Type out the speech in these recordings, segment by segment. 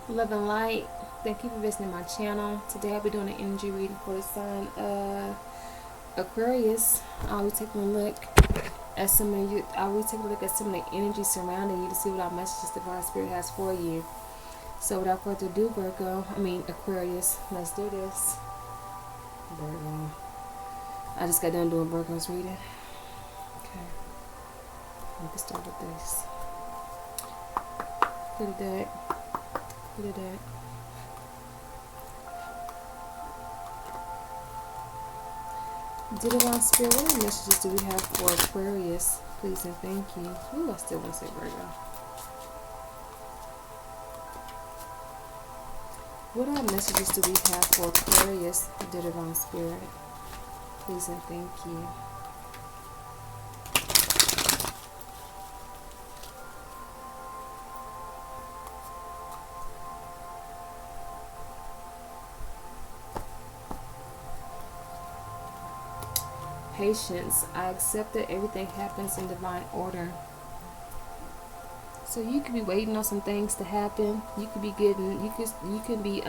Love and light. Thank you for visiting my channel. Today I'll be doing an energy reading for the sign Aquarius. I'll be taking a look at some of you. I'll be taking a look at some of the energy surrounding you to see what our messages Divine Spirit has for you. So without further ado, Aquarius, let's do this. Virgo. I just got done doing Virgo's reading. Okay. We can start with this. Look at that. Look at that. Dear Divine Spirit, what messages do we have for Aquarius? Please and thank you. Ooh, I still want to say Virgo. What messages do we have for Aquarius, dear Divine Spirit? Please and thank you. Patience. I accept that everything happens in divine order. So you could be waiting on some things to happen. You could be getting, you could be,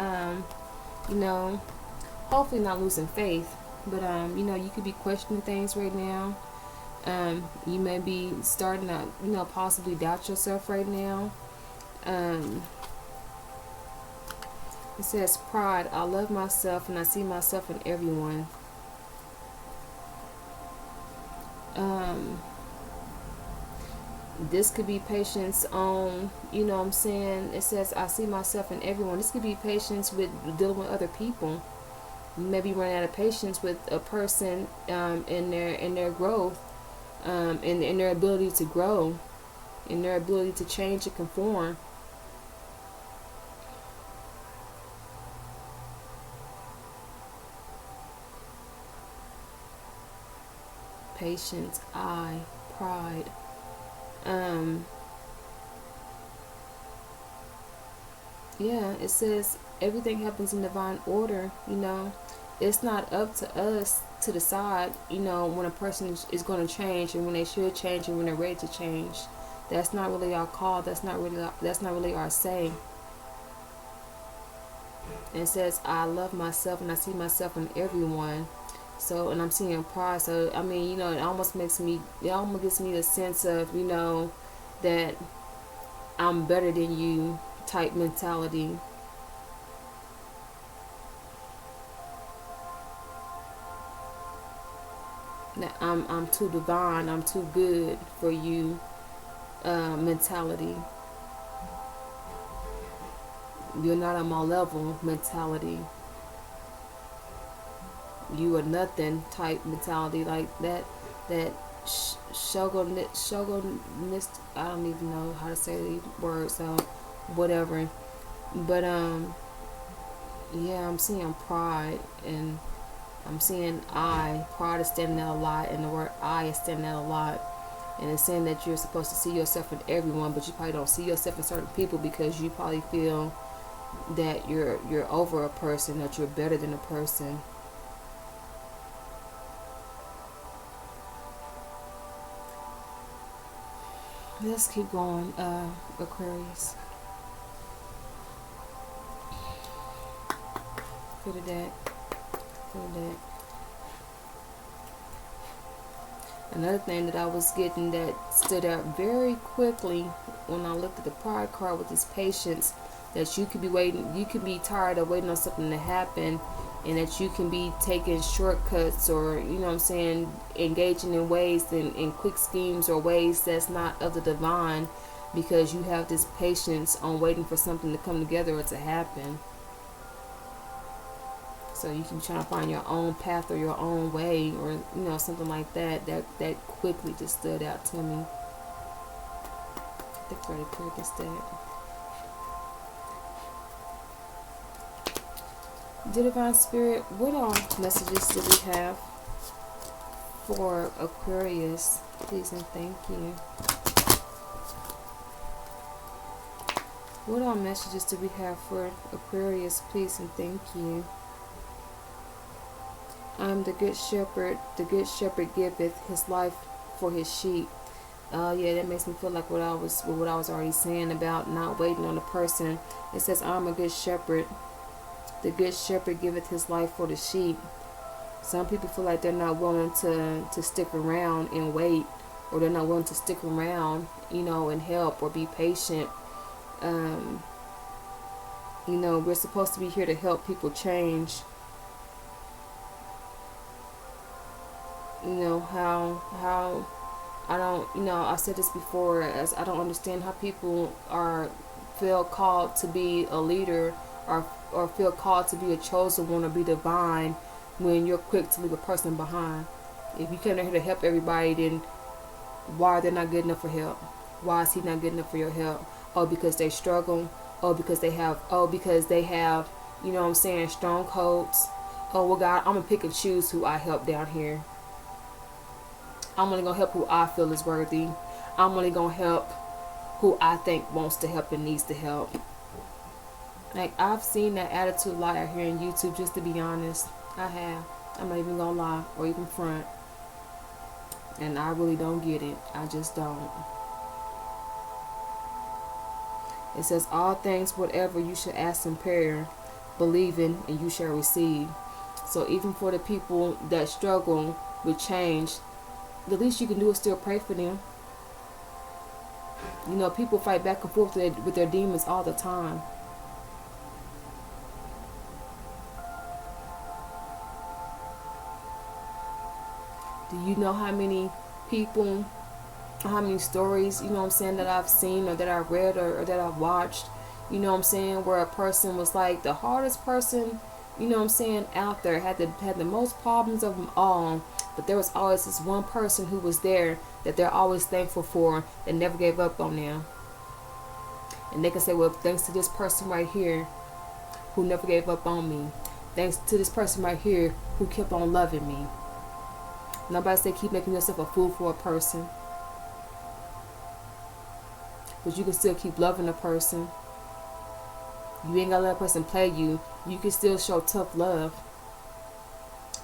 you know, hopefully not losing faith, but you know, you could be questioning things right now. You may be starting to, you know, possibly doubt yourself right now. It says pride. I love myself and I see myself in everyone. This could be patience on, you know what I'm saying? It says, I see myself in everyone. This could be patience with dealing with other people. You may be running out of patience with a person in their growth, in their ability to grow, in their ability to change and conform. Patience, pride. Yeah, it says everything happens in divine order. You know, it's not up to us to decide, you know, when a person is going to change and when they should change and when they're ready to change. That's not really our call. That's not really our say. And it says, I love myself and I see myself in everyone. So, and I'm seeing pride. So, I mean, you know, it almost gives me the sense of, you know, that I'm better than you type mentality. That I'm too divine, I'm too good for you mentality. You're not on my level mentality. You are nothing type mentality, like that shogunist. I don't even know how to say the word, so whatever. But yeah, I'm seeing pride, and I'm seeing pride is standing out a lot, and the word I is standing out a lot. And it's saying that you're supposed to see yourself in everyone, but you probably don't see yourself in certain people because you probably feel that you're over a person, that you're better than a person. Let's keep going, Aquarius. Go to that. Go to that. Another thing that I was getting that stood out very quickly when I looked at the pride card with this patience, that you could be waiting, you could be tired of waiting on something to happen, and that you can be taking shortcuts, or, you know what I'm saying, engaging in ways, in quick schemes or ways that's not of the divine, because you have this patience on waiting for something to come together or to happen. So you can be trying to find your own path or your own way, or, you know, something like that. That quickly just stood out to me. I think very quick is that. Dear Divine Spirit, what all messages do we have for Aquarius? Please and thank you. What all messages do we have for Aquarius? Please and thank you. I am the good shepherd. The good shepherd giveth his life for his sheep. Yeah, that makes me feel like what I was already saying about not waiting on the person. It says, I'm a good shepherd. The good shepherd giveth his life for the sheep. Some people feel like they're not willing to stick around and wait, or they're not willing to stick around, and help or be patient. Um, we're supposed to be here to help people change. How I don't, I said this before, as I don't understand how people feel called to be a leader, or feel called to be a chosen one or be divine, when you're quick to leave a person behind. If you come here to help everybody, then why are they not good enough for help? Why is he not good enough for your help? Oh, because they struggle. Oh, because they have, strongholds. Oh, well, God, I'm going to pick and choose who I help down here. I'm only going to help who I feel is worthy. I'm only going to help who I think wants to help and needs to help. Like, I've seen that attitude a lot out here on YouTube, just to be honest. I have. I'm not even going to lie or even front. And I really don't get it. I just don't. It says, all things, whatever you should ask in prayer, believing, and you shall receive. So even for the people that struggle with change, the least you can do is still pray for them. People fight back and forth with their demons all the time. Do you know how many people, how many stories, that I've seen or that I've read or that I've watched, where a person was like the hardest person, out there, had the most problems of them all, but there was always this one person who was there that they're always thankful for, that never gave up on them. And they can say, well, thanks to this person right here who never gave up on me. Thanks to this person right here who kept on loving me. Nobody say keep making yourself a fool for a person. But you can still keep loving a person. You ain't gotta let a person play you. You can still show tough love.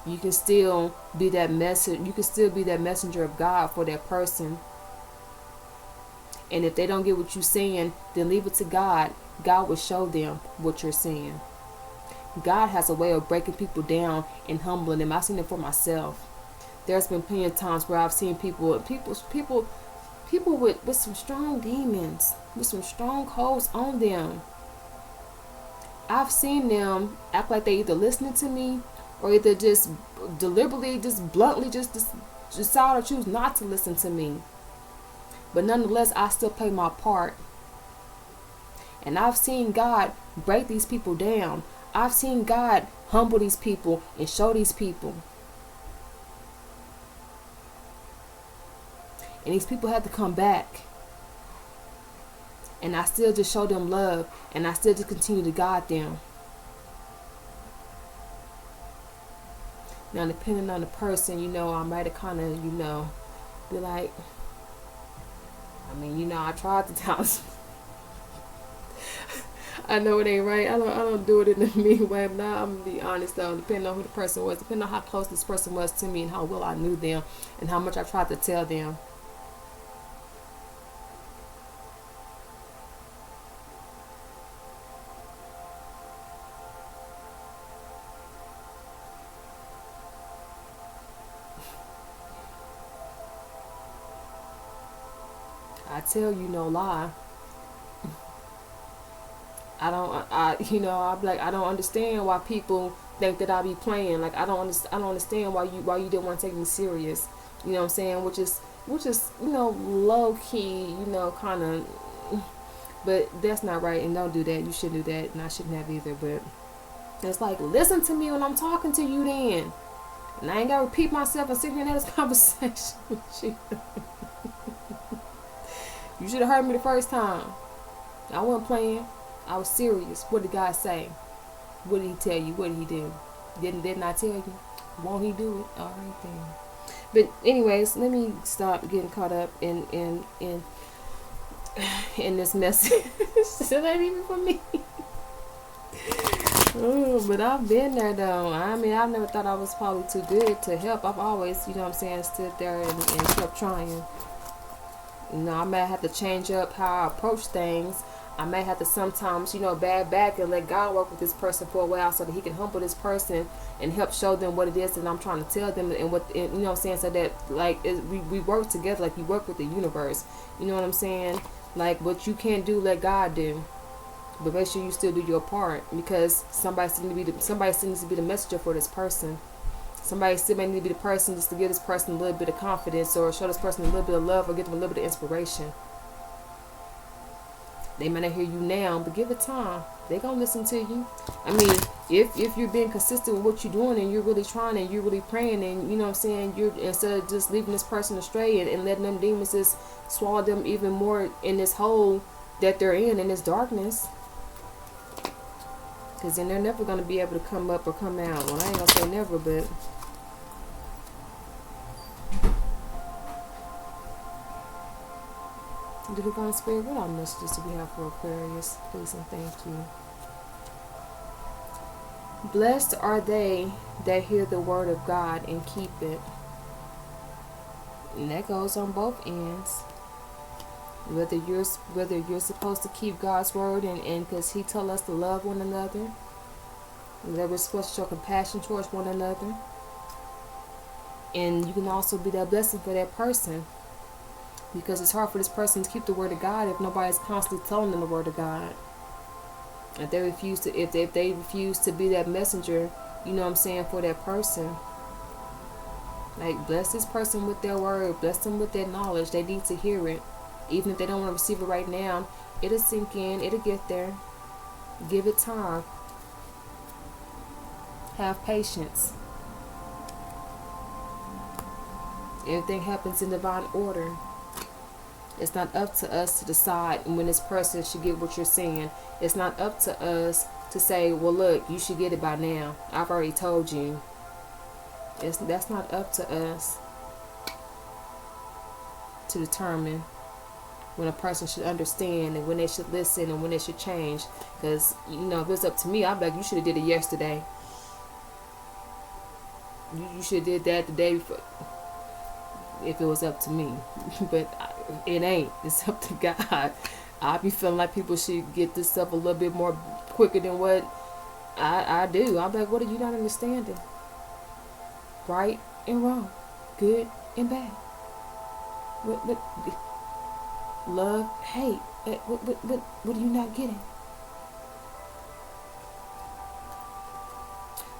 You can still be that message. You can still be that messenger of God for that person. And if they don't get what you're saying, then leave it to God. God will show them what you're saying. God has a way of breaking people down and humbling them. I've seen it for myself. There's been plenty of times where I've seen people with some strong demons, with some strong codes on them. I've seen them act like they either listening to me or either just deliberately, just bluntly, just decide or choose not to listen to me. But nonetheless, I still play my part. And I've seen God break these people down. I've seen God humble these people and show these people. And these people had to come back. And I still just show them love. And I still just continue to guide them. Now, depending on the person, I might have kind of, be like, I tried to tell them. I know it ain't right. I don't do it in a mean way. But now I'm gonna be honest though. Depending on who the person was, depending on how close this person was to me, and how well I knew them, and how much I tried to tell them. I tell you no lie. I'm like, I don't understand why people think that I be playing. Like, I don't understand why you didn't want to take me serious. You know what I'm saying? Which is, low key, kind of, but that's not right. And don't do that. You shouldn't do that, and I shouldn't have either. But it's like, listen to me when I'm talking to you then. And I ain't gotta repeat myself and sit here and have this conversation with you. You should have heard me the first time. I wasn't playing. I was serious. What did God say? What did he tell you? What did he do? Didn't I tell you? Won't he do it? All right then. But anyways, let me stop getting caught up in this message. It ain't even for me. Oh, but I've been there though. I've never thought I was probably too good to help. I've always, stood there and kept trying. You know, I may have to change up how I approach things. I may have to sometimes, bag back and let God work with this person for a while so that he can humble this person and help show them what it is that I'm trying to tell them, and what I'm saying, so that like we work together, like you work with the universe. You know what I'm saying? Like what you can't do, let God do. But make sure you still do your part, because somebody still needs to be the messenger for this person. Somebody still may need to be the person just to give this person a little bit of confidence, or show this person a little bit of love, or give them a little bit of inspiration. They may not hear you now, but give it time. They gonna listen to you. I mean, if you're being consistent with what you're doing, and you're really trying, and you're really praying, and you know what I'm saying, you're, instead of just leaving this person astray, and letting them demons just swallow them even more in this hole that they're in this darkness. Because then they're never going to be able to come up or come out. Well, I ain't going to say never, but Divine Spirit, what our messages do we have for Aquarius? Please and thank you. Blessed are they that hear the word of God and keep it. And that goes on both ends. Whether you're supposed to keep God's word, and because he told us to love one another, that we're supposed to show compassion towards one another, and you can also be that blessing for that person, because it's hard for this person to keep the word of God if nobody's constantly telling them the word of God. If they refuse to be that messenger, you know what I'm saying, for that person. Like, bless this person with their word, bless them with their knowledge. They need to hear it. Even if they don't want to receive it right now, it'll sink in, it'll get there. Give it time. Have patience. Everything happens in divine order. It's not up to us to decide when this person should get what you're saying. It's not up to us to say, well, look, you should get it by now. I've already told you. That's not up to us to determine when a person should understand, and when they should listen, and when they should change. Because, if it's up to me, I'd be like, you should have did it yesterday. You should have did that the day before, if it was up to me. But it ain't. It's up to God. I be feeling like people should get this stuff a little bit more quicker than what I do. I'm like, what are you not understanding? Right and wrong, good and bad. What love, hate. What are you not getting?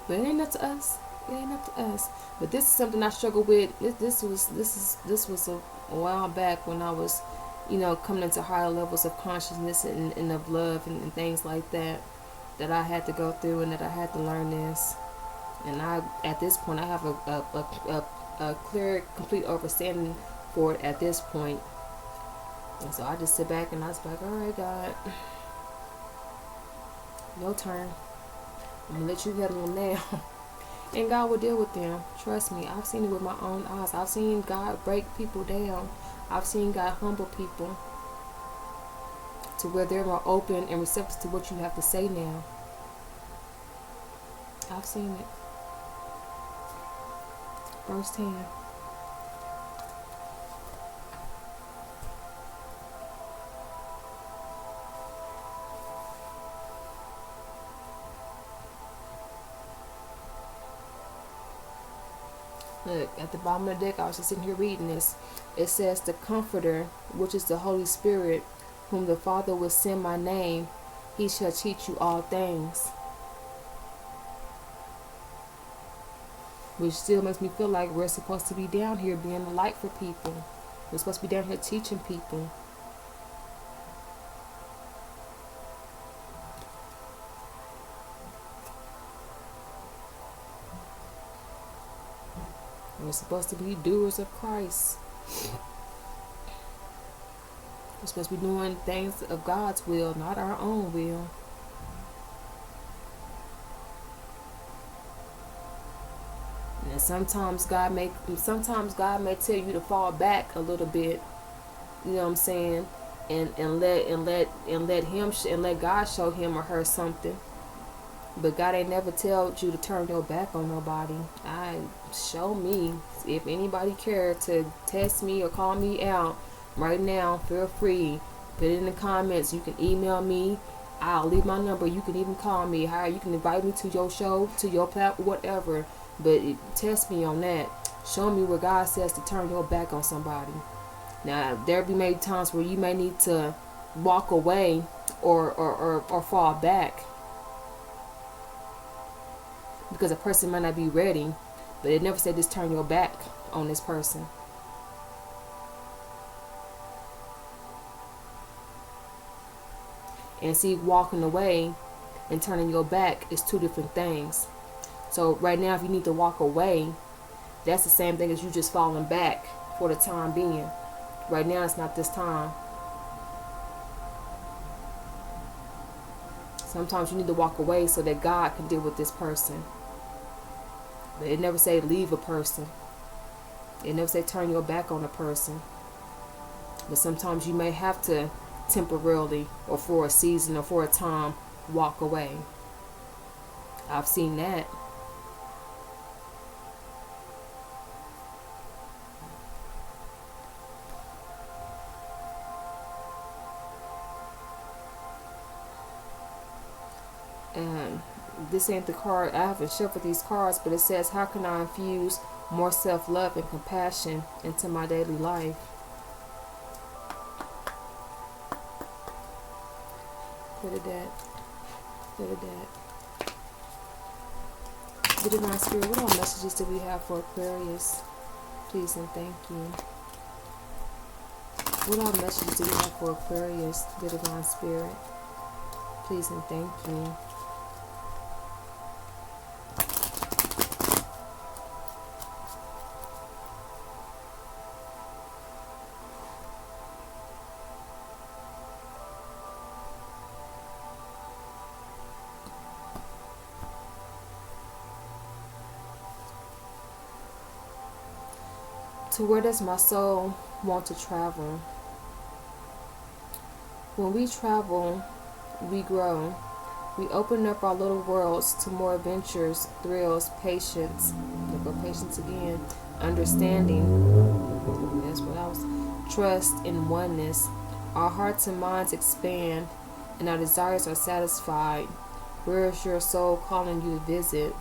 But it ain't up to us. It ain't up to us. But this is something I struggle with. This was a while back when I was, coming into higher levels of consciousness and of love and things like that I had to go through, and that I had to learn this. And at this point, I have a clear, complete understanding for it at this point. And so I just sit back and I was like, all right, God, your turn. I'm going to let you handle them now. And God will deal with them. Trust me. I've seen it with my own eyes. I've seen God break people down. I've seen God humble people to where they're more open and receptive to what you have to say now. I've seen it firsthand. Look, at the bottom of the deck, I was just sitting here reading this. It says, the Comforter, which is the Holy Spirit, whom the Father will send my name, he shall teach you all things. Which still makes me feel like we're supposed to be down here being a light for people. We're supposed to be down here teaching people. We're supposed to be doers of Christ. We're supposed to be doing things of God's will, not our own will. And sometimes God may tell you to fall back a little bit. You know what I'm saying? And let God show him or her something. But God ain't never told you to turn your back on nobody. Show me. If anybody care to test me or call me out, right now, feel free. Put it in the comments. You can email me. I'll leave my number. You can even call me. How you can invite me to your show, to your platform, whatever. But test me on that. Show me where God says to turn your back on somebody. Now, there be many times where you may need to walk away or fall back because a person might not be ready. But it never said just turn your back on this person. And see, walking away and turning your back is two different things. So right now, if you need to walk away, that's the same thing as you just falling back for the time being. Right now, it's not this time. Sometimes you need to walk away so that God can deal with this person. But it never say leave a person. It never say turn your back on a person. But sometimes you may have to temporarily or for a season or for a time walk away. I've seen that. And this ain't the card. I haven't shuffled these cards, but it says, how can I infuse more self-love and compassion into my daily life? Put it at. Put it at. The Divine Spirit, what all messages do we have for Aquarius? Please and thank you. What all messages do we have for Aquarius, the Divine Spirit? Please and thank you. To where does my soul want to travel? When we travel, we grow. We open up our little worlds to more adventures, thrills, patience. There go patience again. Understanding. That's what I was. Trust and oneness. Our hearts and minds expand, and our desires are satisfied. Where is your soul calling you to visit?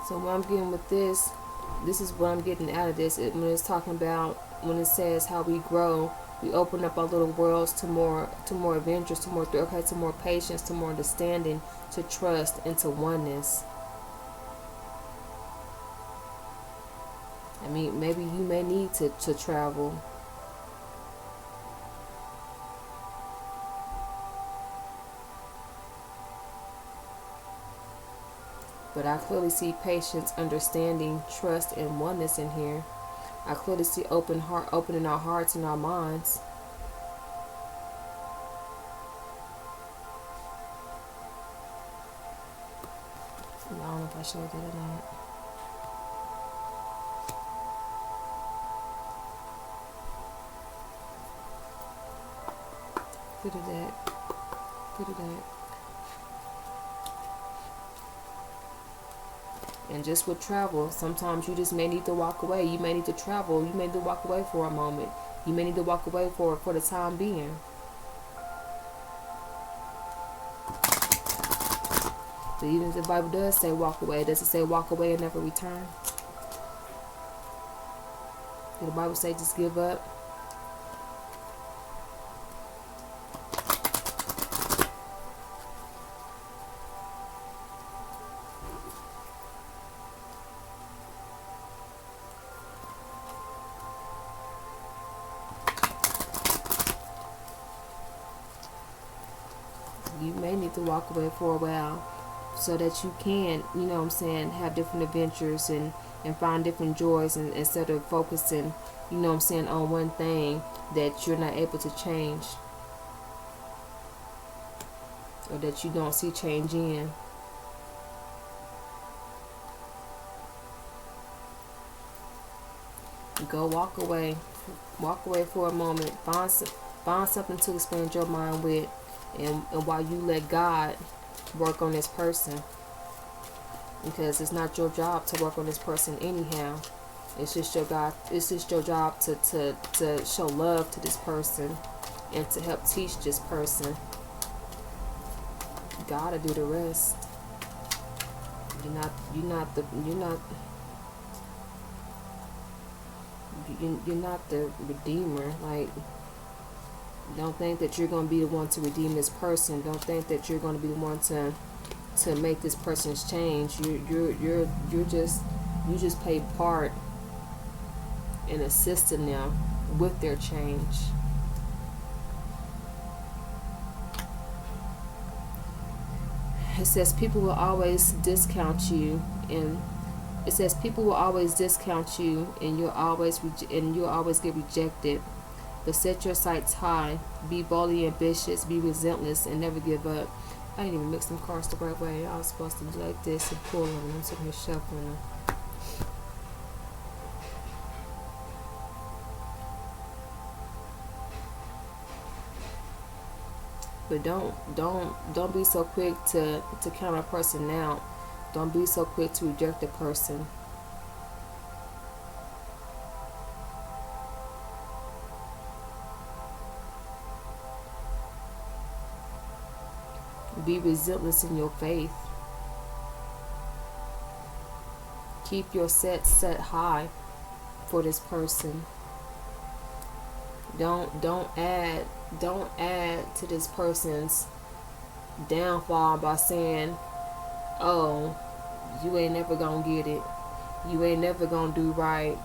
So what I'm getting with this is what I'm getting out of this. When it's talking about, when it says how we grow, we open up our little worlds to more adventures, to more patience, to more understanding, to trust, and to oneness. I mean, maybe you may need to travel. But I clearly see patience, understanding, trust, and oneness in here. I clearly see opening our hearts and our minds. I don't know if I showed it or not. Look at that. Look at that. And just with travel, sometimes you just may need to walk away. You may need to travel. You may need to walk away for a moment. You may need to walk away for the time being. But even if the Bible does say walk away, does it say walk away and never return? Did the Bible say just give up? You may need to walk away for a while so that you can, you know what I'm saying, have different adventures and find different joys, and instead of focusing, you know what I'm saying, on one thing that you're not able to change or that you don't see change in. Go walk away for a moment. Find something to expand your mind with. And while you let God work on this person. because it's not your job to work on this person anyhow. It's just your God. It's just your job to show love to this person and to help teach this person. God will do the rest. You're not the redeemer. Like, don't think that you're going to be the one to redeem this person. Don't think that you're going to be the one to make this person's change. You just play part in assisting them with their change. It says people will always discount you, and it says people will always discount you, and you'll always get rejected. But set your sights high. Be boldly ambitious. Be relentless, and never give up. I didn't even mix them cards the right way. I was supposed to do like this and pull them. I'm sitting here shuffling them. But don't be so quick to count a person out. Don't be so quick to reject a person. Be relentless in your faith. Keep your set high for this person. Don't add to this person's downfall by saying, oh, you ain't never gonna get it, you ain't never gonna do right,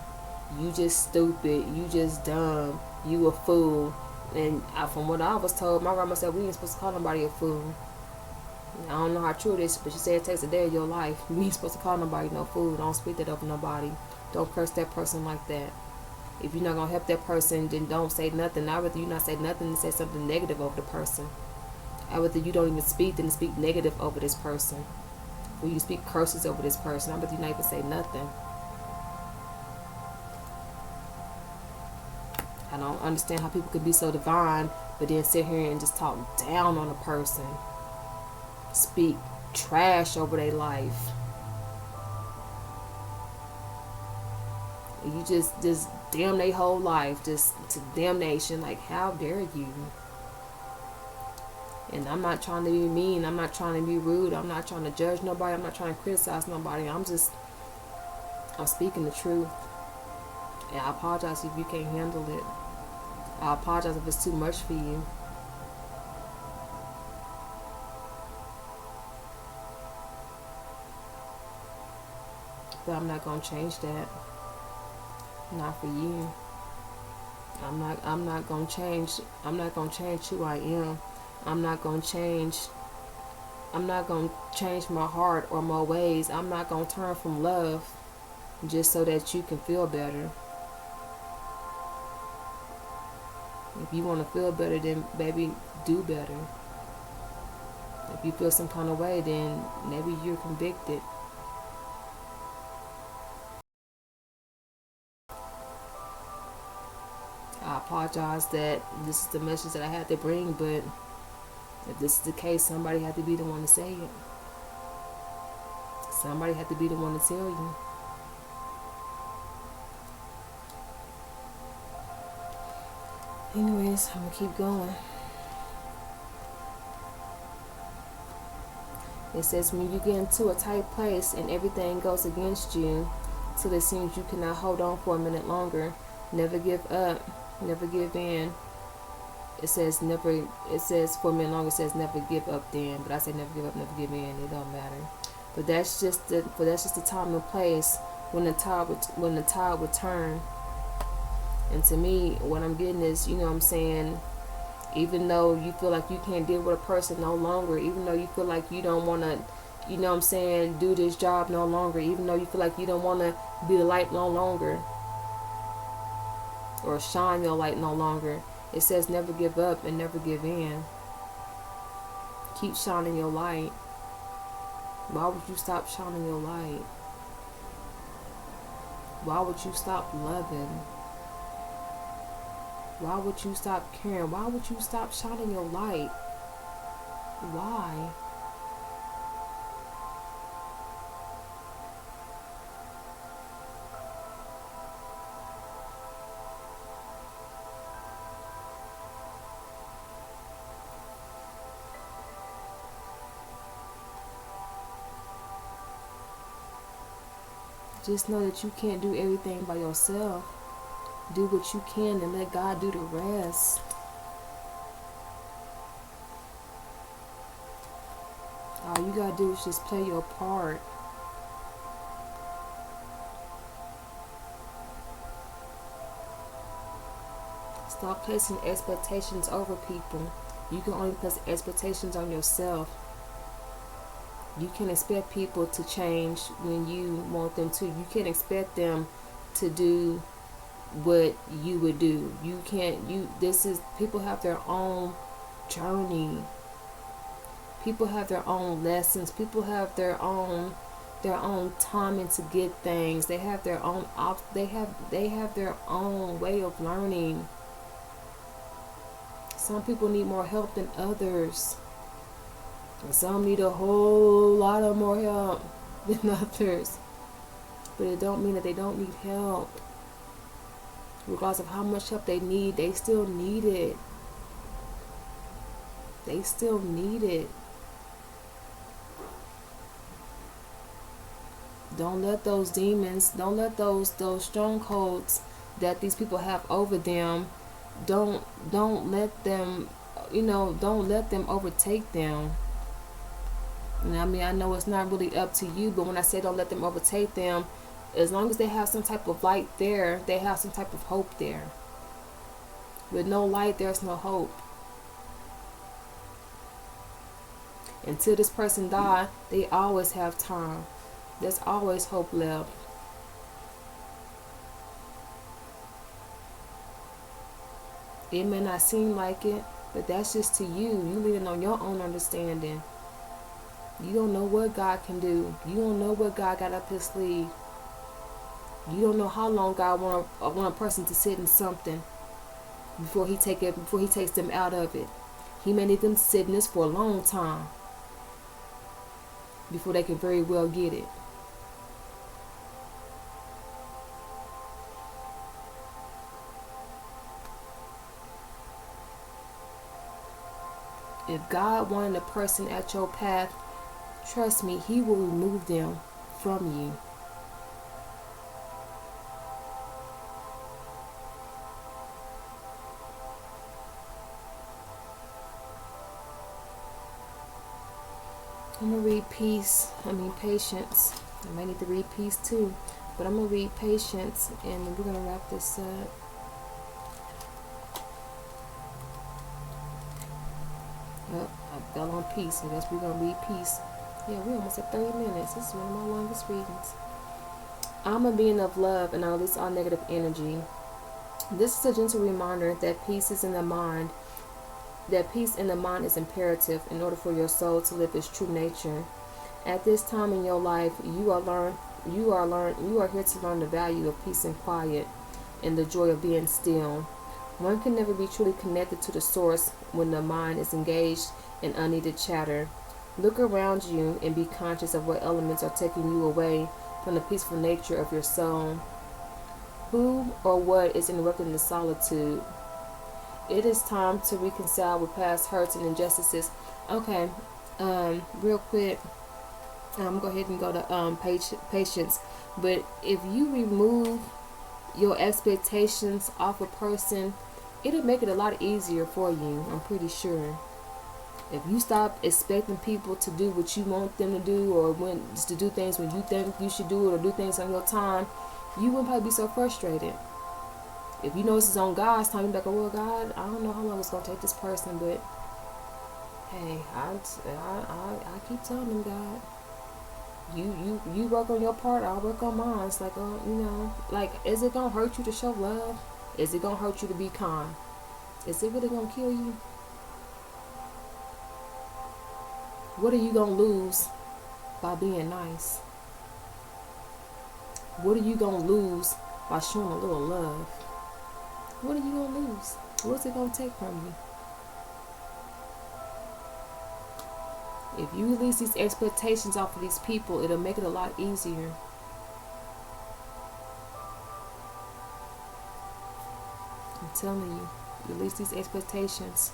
you just stupid, you just dumb, you a fool. And from what I was told, my grandma said we ain't supposed to call nobody a fool. I don't know how true it is, but she said it takes a day of your life. You ain't supposed to call nobody no fool. Don't speak that over nobody. Don't curse that person like that. If you're not going to help that person, then don't say nothing. I'd rather you not say nothing than say something negative over the person. I'd rather you don't even speak than speak negative over this person. Or you speak curses over this person. I'd rather you not even say nothing. I don't understand how people could be so divine, but then sit here and just talk down on a person. Speak trash over their life. You just damn their whole life, just to damnation. Like, how dare you? And I'm not trying to be mean. I'm not trying to be rude. I'm not trying to judge nobody. I'm not trying to criticize nobody. I'm speaking the truth. And I apologize if you can't handle it. I apologize if it's too much for you. But I'm not gonna change that. Not for you. I'm not gonna change. I'm not gonna change who I am. I'm not gonna change my heart or my ways. I'm not gonna turn from love just so that you can feel better. If you want to feel better, then baby, do better. If you feel some kind of way, then maybe you're convicted. I apologize that this is the message that I had to bring, but if this is the case, somebody had to be the one to say it. Somebody had to be the one to tell you. Anyways, I'm gonna keep going. It says, when you get into a tight place and everything goes against you till it seems you cannot hold on for a minute longer, never give up, never give in. It says for a minute longer, it says never give up then, but I say never give up, never give in. It don't matter. But that's just the time and place when the tide would turn. And to me, what I'm getting is, you know what I'm saying, even though you feel like you can't deal with a person no longer, even though you feel like you don't want to, you know what I'm saying, do this job no longer, even though you feel like you don't want to be the light no longer or shine your light no longer, it says never give up and never give in. Keep shining your light. Why would you stop shining your light? Why would you stop loving? Why would you stop caring? Why would you stop shining your light? Why? Just know that you can't do everything by yourself. Do what you can and let God do the rest. All you gotta do is just play your part. Stop placing expectations over people. You can only place expectations on yourself. You can't expect people to change when you want them to. You can't expect them to do what you would do. You can't. People have their own journey. People have their own lessons. People have their own timing to get things. They have their own they have their own way of learning. Some people need more help than others. And some need a whole lot of more help than others. But it don't mean that they don't need help. Regardless of how much help they need, they still need it. They still need it. Don't let those demons, don't let those strongholds that these people have over them, don't let them, don't let them overtake them. And I mean, I know it's not really up to you, but when I say don't let them overtake them, as long as they have some type of light there, they have some type of hope there. With no light, there's no hope. Until this person dies, they always have time. There's always hope left. It may not seem like it, but that's just to you. You leaning on your own understanding. You don't know what God can do. You don't know what God got up his sleeve. You don't know how long God want a person to sit in something before he takes them out of it. He may need them to sit in this for a long time before they can very well get it. If God wanted a person at your path, trust me, he will remove them from you. I'm going to read patience. I might need to read peace too. But I'm going to read patience and we're going to wrap this up. Oh, I fell on peace. I guess we're going to read peace. Yeah, we're almost at 30 minutes. This is one of my longest readings. I'm a being of love and I release all negative energy. This is a gentle reminder that peace in the mind is imperative in order for your soul to live its true nature. At this time in your life, you are here to learn the value of peace and quiet and the joy of being still. One can never be truly connected to the source when the mind is engaged in unneeded chatter. Look around you and be conscious of what elements are taking you away from the peaceful nature of your soul. Who or what is interrupting the solitude? It is time to reconcile with past hurts and injustices. Okay, real quick, I'm going to go ahead and go to patience. But if you remove your expectations off a person, it'll make it a lot easier for you, I'm pretty sure. If you stop expecting people to do what you want them to do, or to do things when you think you should do it, or do things on your time, you wouldn't probably be so frustrated. If you know this is on God's time, you're like, oh, well, God, I don't know how long it's going to take this person, but hey, I keep telling them, God, you work on your part, I'll work on mine. It's like, like, is it going to hurt you to show love? Is it going to hurt you to be kind? Is it really going to kill you? What are you going to lose by being nice? What are you going to lose by showing a little love? What are you going to lose? What's it going to take from you? If you release these expectations off of these people, it'll make it a lot easier. I'm telling you, release these expectations.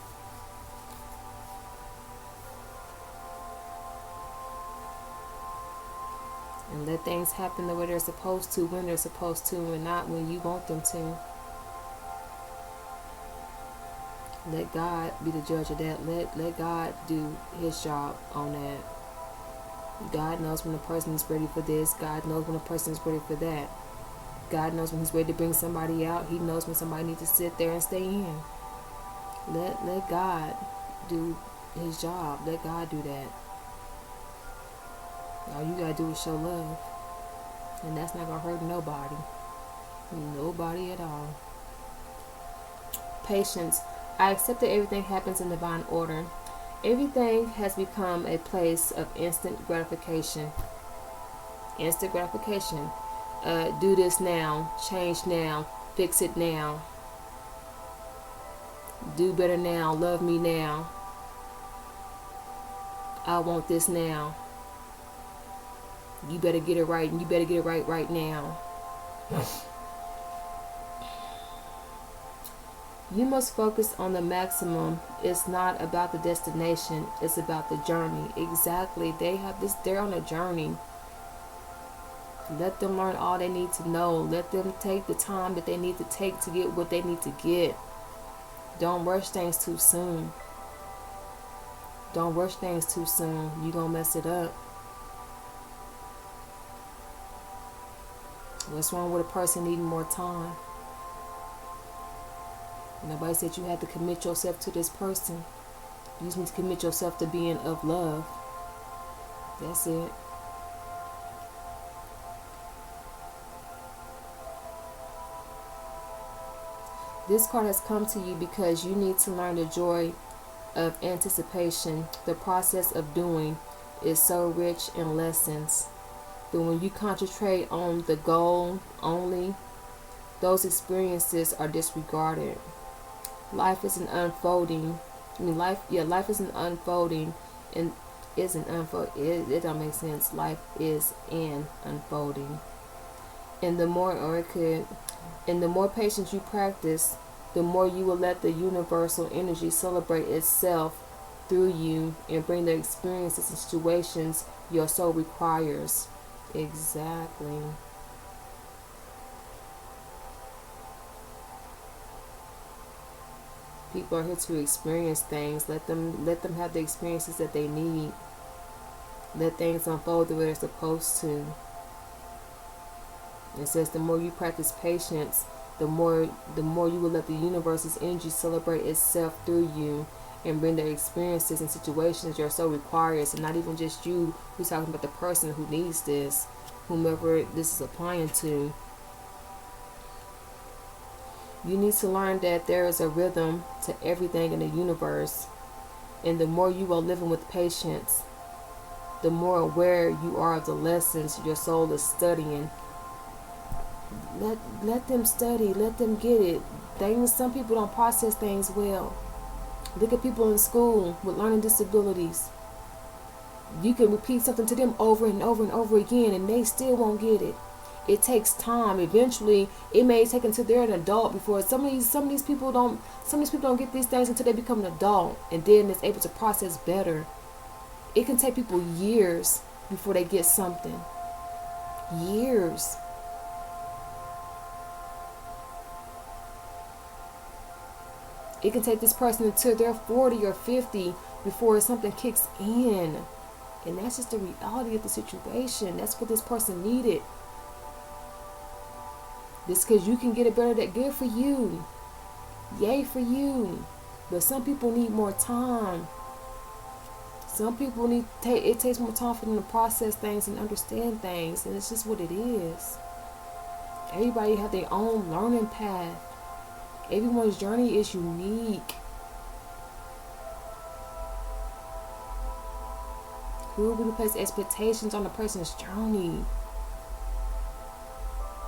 And And let things happen the way they're supposed to, when they're supposed to, and not when you want them to. Let God be the judge of that. Let God do his job on that. God knows when a person is ready for this. God knows when a person is ready for that. God knows when he's ready to bring somebody out. He knows when somebody needs to sit there and stay in. Let God do his job. Let God do that. All you gotta do is show love. And that's not gonna hurt nobody. Nobody at all. Patience. I accept that everything happens in divine order. Everything has become a place of instant gratification. Instant gratification. Do this now. Change now. Fix it now. Do better now. Love me now. I want this now. You better get it right, and you better get it right now. You must focus on the maximum. It's not about the destination, it's about the journey. Exactly. They're on a journey. Let them learn all they need to know. Let them take the time that they need to take to get what they need to get. Don't rush things too soon. Don't rush things too soon. You're gonna mess it up. What's wrong with a person needing more time? Nobody said you had to commit yourself to this person. You just need to commit yourself to being of love. That's it. This card has come to you because you need to learn the joy of anticipation. The process of doing is so rich in lessons. But when you concentrate on the goal only, those experiences are disregarded. Life is an unfolding. Life is an unfolding, and isn't unfold. It don't make sense. Life is an unfolding, and the more patience you practice, the more you will let the universal energy celebrate itself through you and bring the experiences and situations your soul requires. Exactly. People are here to experience things. Let them have the experiences that they need. Let things unfold the way they're supposed to. It says the more you practice patience, the more you will let the universe's energy celebrate itself through you and bring the experiences and situations your soul requires. And not even just you who's talking about the person who needs this, whomever this is applying to. You need to learn that there is a rhythm to everything in the universe. And the more you are living with patience, the more aware you are of the lessons your soul is studying. Let them study. Let them get it. Some people don't process things well. Look at people in school with learning disabilities. You can repeat something to them over and over and over again, and they still won't get it. It takes time. Eventually, it may take until they're an adult before some of these people don't get these things until they become an adult, and then it's able to process better. It can take people years before they get something. Years. It can take this person until they're 40 or 50 before something kicks in. And that's just the reality of the situation. That's what this person needed. This because you can get it better, that good for you. Yay for you. But some people need more time. Some people it takes more time for them to process things and understand things. And it's just what it is. Everybody have their own learning path. Everyone's journey is unique. Who will place expectations on a person's journey?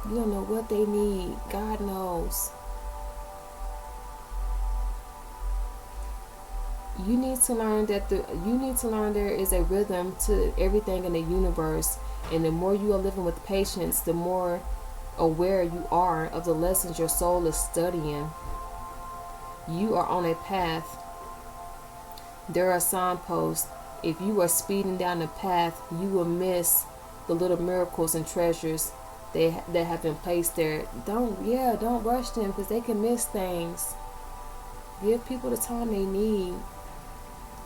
You don't know what they need. God knows. You need to learn there is a rhythm to everything in the universe, and the more you are living with patience, the more aware you are of the lessons your soul is studying. You are on a path. There are signposts. If you are speeding down the path, you will miss the little miracles and treasures that have been placed there. Don't rush them, because they can miss things. Give people the time they need,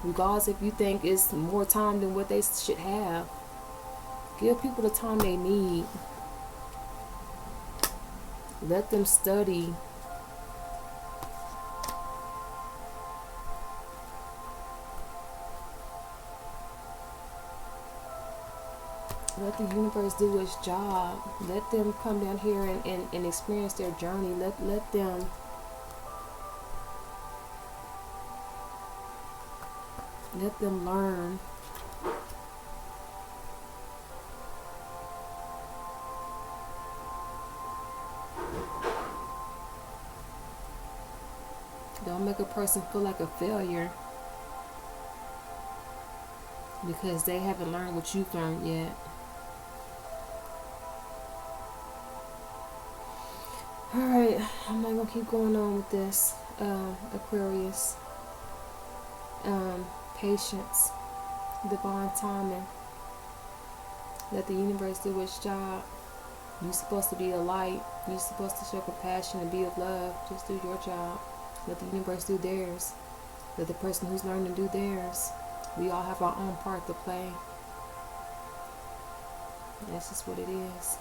regardless if you think it's more time than what they should have. Give people the time they need. Let them study. Let the universe do its job. Let them come down here and experience their journey. Let them learn. Don't make a person feel like a failure because they haven't learned what you've learned yet. Alright, I'm not gonna keep going on with this. Aquarius. Patience. Divine timing. Let the universe do its job. You're supposed to be a light. You're supposed to show compassion and be of love. Just do your job. Let the universe do theirs. Let the person who's learning do theirs. We all have our own part to play. That's just what it is.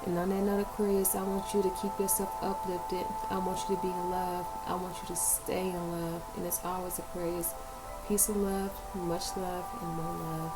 And on that note, Aquarius, I want you to keep yourself uplifted. I want you to be in love. I want you to stay in love. And as always, Aquarius, peace and love, much love, and more love.